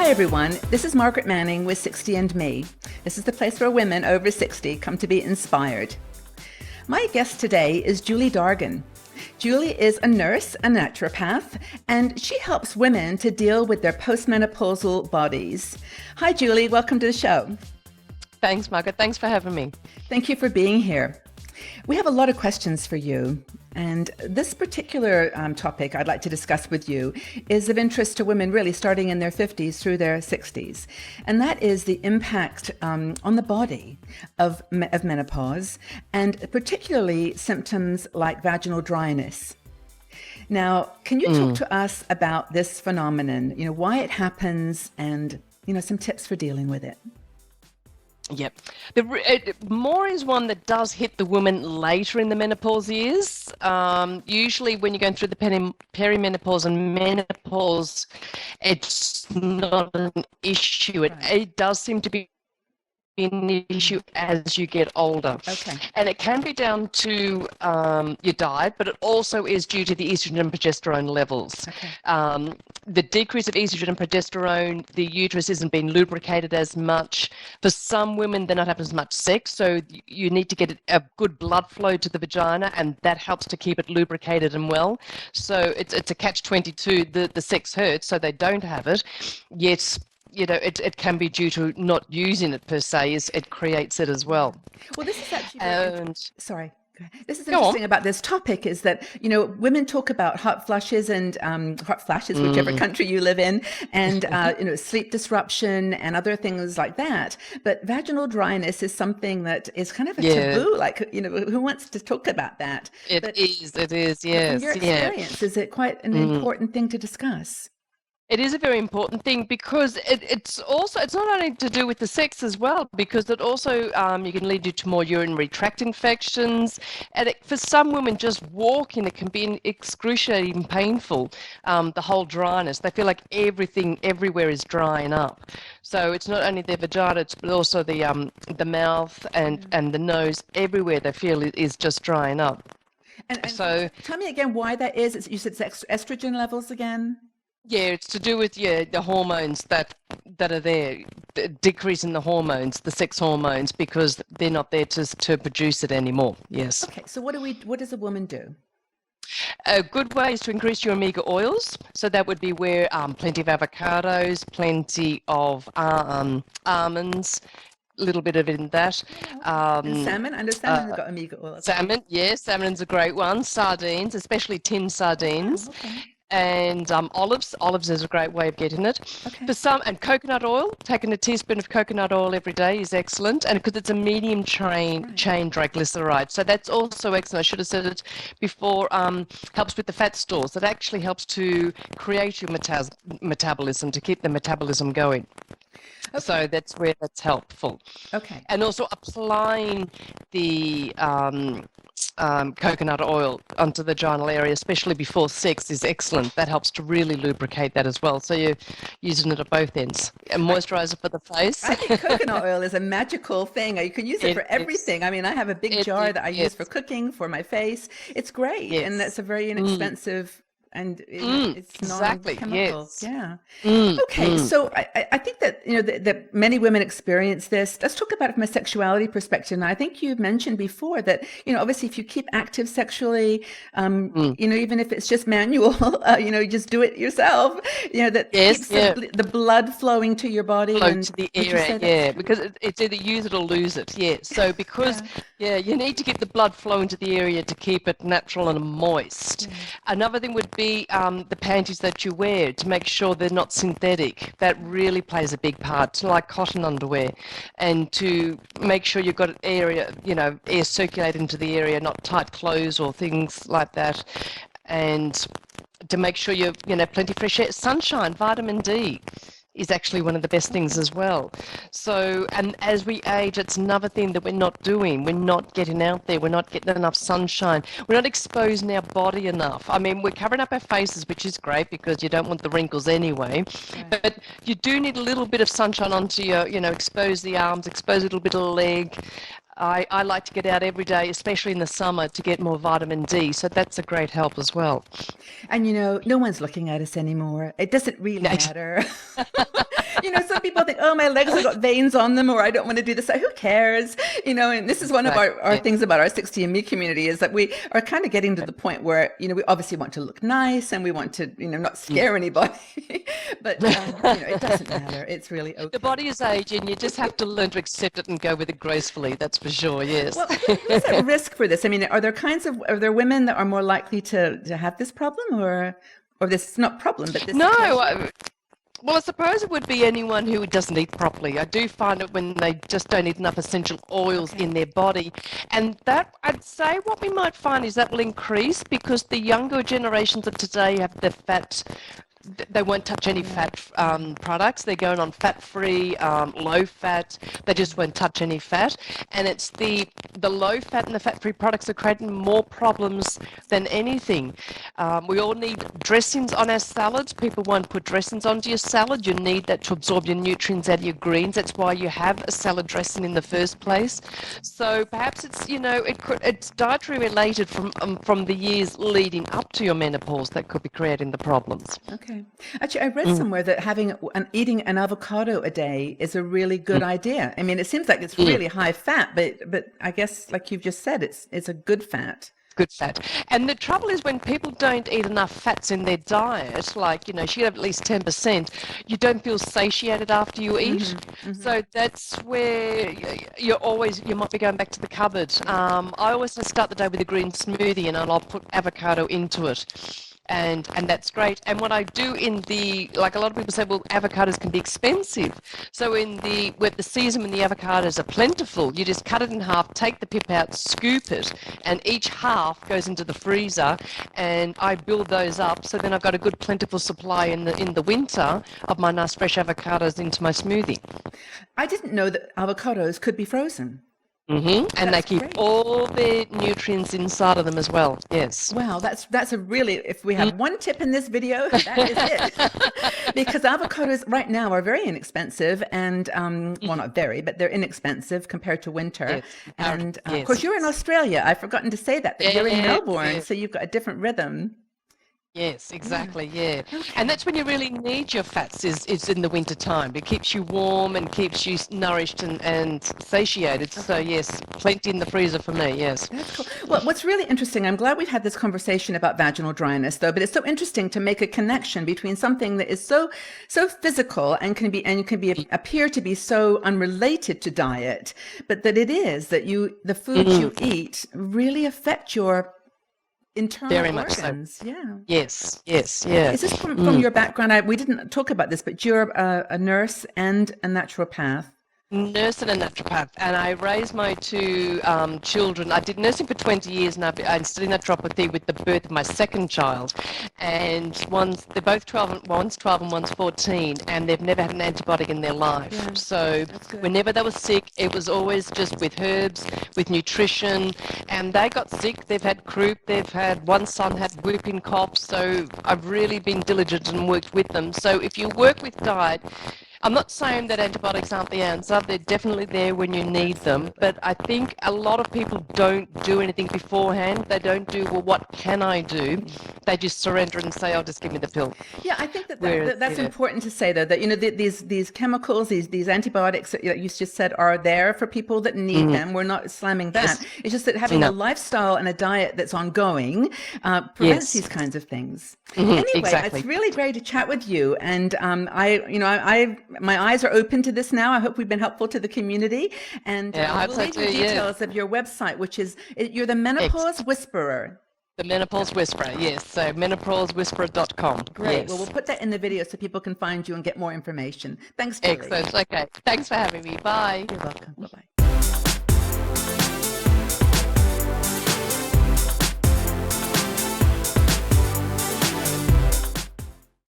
everyone, this is Margaret Manning with 60 and Me. This is the place where women over 60 come to be inspired. My guest today is Julie Dargan. Julie is a nurse, a naturopath, and she helps women to deal with their postmenopausal bodies. Hi Julie, welcome to the show. Thanks Margaret, thanks for having me. Thank you for being here. We have a lot of questions for you, and this particular topic I'd like to discuss with you is of interest to women really starting in their 50s through their 60s, and that is the impact on the body of menopause, and particularly symptoms like vaginal dryness. Now, can you talk to us about this phenomenon, why it happens, and some tips for dealing with it? Yep. More is one that does hit the woman later in the menopause years. Usually when you're going through the perimenopause and menopause, it's not an issue. It does seem to be an issue as you get older. Okay. And it can be down to your diet, but it also is due to the estrogen and progesterone levels. Okay. The decrease of estrogen and progesterone, the uterus isn't being lubricated as much. For some women, they're not having as much sex, so you need to get a good blood flow to the vagina, and that helps to keep it lubricated and well. So it's a catch-22. The sex hurts, so they don't have it. Yet, it can be due to not using it per se, it creates it as well. Well, this is actually sorry. This is interesting about this topic is that, women talk about hot flushes and hot flashes, whichever country you live in, and, sleep disruption and other things like that. But vaginal dryness is something that is kind of a taboo. Like, who wants to talk about that? It is, yes. From your experience, is it quite an important thing to discuss? It is a very important thing because it's not only to do with the sex as well, because it also you can lead you to more urinary tract infections, and for some women just walking it can be excruciating painful. The whole dryness, they feel like everything everywhere is drying up. So it's not only their vagina, but also the mouth and the nose. Everywhere they feel is just drying up. And so tell me again why that is. You said it's estrogen levels again. Yeah, it's to do with the hormones that are there, decrease in the hormones, the sex hormones, because they're not there to produce it anymore. Yes. Okay, so what does a woman do? A good way is to increase your omega oils. So that would be where plenty of avocados, plenty of almonds, a little bit of it in that. And salmon? I understand they've got omega oils. Salmon, yes, salmon's a great one. Sardines, especially tin sardines. Oh, okay. And olives is a great way of getting it. Okay. For some, and coconut oil, taking a teaspoon of coconut oil every day is excellent, and because it's a medium chain triglyceride, so that's also excellent. I should have said it before. Helps with the fat stores. It actually helps to create your metabolism, to keep the metabolism going. Okay. So that's where that's helpful. Okay. And also applying the coconut oil onto the vaginal area, especially before sex, is excellent. That helps to really lubricate that as well. So you're using it at both ends. A moisturizer for the face. I think coconut oil is a magical thing. You can use it for everything. I mean, I have a big jar that I use for cooking, for my face. It's great. Yes. And that's a very inexpensive and it's non-chemical. Yes. Yeah. Okay. So I think that that many women experience this. Let's talk about it from a sexuality perspective. And I think you mentioned before that obviously if you keep active sexually, even if it's just manual, you just do it yourself. That keeps the blood flowing to your body and to the area. Because it's either use it or lose it. Yeah. So because you need to get the blood flowing to the area to keep it natural and moist. Another thing would be the panties that you wear, to make sure they're not synthetic. That really plays a big part, like cotton underwear, and to make sure you've got an area, air circulating into the area, not tight clothes or things like that, and to make sure you've plenty of fresh air. Sunshine, vitamin D is actually one of the best things as well. So, and as we age, it's another thing that we're not doing. We're not getting out there. We're not getting enough sunshine. We're not exposing our body enough. I mean, we're covering up our faces, which is great because you don't want the wrinkles anyway. Right. But you do need a little bit of sunshine onto your, expose the arms, expose a little bit of the leg. I like to get out every day, especially in the summer, to get more vitamin D. So that's a great help as well. And, no one's looking at us anymore. It doesn't really matter. Some people think, oh, my legs have got veins on them, or I don't want to do this. Who cares? And this is one of our things about our 60 and Me community, is that we are kind of getting to the point where, we obviously want to look nice and we want to, not scare anybody, but, it doesn't matter. It's really okay. The body is aging. You just have to learn to accept it and go with it gracefully. That's for sure. Yes. Well, who's at risk for this? I mean, are there women that are more likely to have this problem, or this not problem, but this? No. Well, I suppose it would be anyone who doesn't eat properly. I do find it when they just don't eat enough essential oils in their body. And that, I'd say what we might find is that will increase because the younger generations of today have the fat. They won't touch any fat products. They're going on fat-free, low fat. They just won't touch any fat. And it's the low fat and the fat-free products are creating more problems than anything. We all need dressings on our salads. People won't put dressings onto your salad. You need that to absorb your nutrients out of your greens. That's why you have a salad dressing in the first place. So perhaps it's, it's dietary related from the years leading up to your menopause that could be creating the problems. Okay. Actually, I read somewhere that eating an avocado a day is a really good idea. I mean, it seems like it's really high fat, but I guess, like you've just said, it's a good fat. Good fat. And the trouble is when people don't eat enough fats in their diet, like, you should have at least 10%, you don't feel satiated after you eat. So that's where you might be going back to the cupboard. I always start the day with a green smoothie and I'll put avocado into it. And that's great. And what I do like a lot of people say, well, avocados can be expensive. So with the season when the avocados are plentiful, you just cut it in half, take the pip out, scoop it, and each half goes into the freezer. And I build those up. So then I've got a good plentiful supply in the winter of my nice fresh avocados into my smoothie. I didn't know that avocados could be frozen. And they keep all their nutrients inside of them as well. Yes. Wow, that's a really, if we have one tip in this video, that is it. Because avocados right now are very inexpensive and, well, not very, but they're inexpensive compared to winter. Yes. And of course, you're in Australia. I've forgotten to say that you're in Melbourne, so you've got a different rhythm. Yes, exactly, yeah. And that's when you really need your fats is in the winter time. It keeps you warm and keeps you nourished and satiated. So yes, plenty in the freezer for me, yes. That's cool. Well, what's really interesting, I'm glad we've had this conversation about vaginal dryness though, but it's so interesting to make a connection between something that is so physical and can appear to be so unrelated to diet, but that it is that the foods you eat really affect your internal very organs. Much so. Yeah. Yes, yeah. Is this from your background? We didn't talk about this, but you're a nurse and a naturopath. Nurse and a naturopath, and I raised my two children. I did nursing for 20 years, and I studied naturopathy with the birth of my second child. And they're both 12, one's 12 and one's 14, and they've never had an antibiotic in their life. Yeah, so whenever they were sick, it was always just with herbs, with nutrition, and they got sick. They've had croup, one son had whooping cough, so I've really been diligent and worked with them. So if you work with diet, I'm not saying that antibiotics aren't the answer. They're definitely there when you need them. But I think a lot of people don't do anything beforehand. They don't do, well, what can I do? They just surrender and say, oh, just give me the pill. Yeah, I think that's important to say, though, that, these chemicals, these antibiotics that you just said are there for people that need them. We're not slamming that. Yes. It's just that having a lifestyle and a diet that's ongoing prevents these kinds of things. Anyway, it's really great to chat with you. And my eyes are open to this now. I hope we've been helpful to the community. And we'll leave you details of your website, which is, you're the Menopause Whisperer. The Menopause Whisperer, yes. So menopausewhisperer.com. Great. Yes. Well, we'll put that in the video so people can find you and get more information. Thanks, Julie. Excellent. Okay. Thanks for having me. Bye. You're welcome. Bye-bye.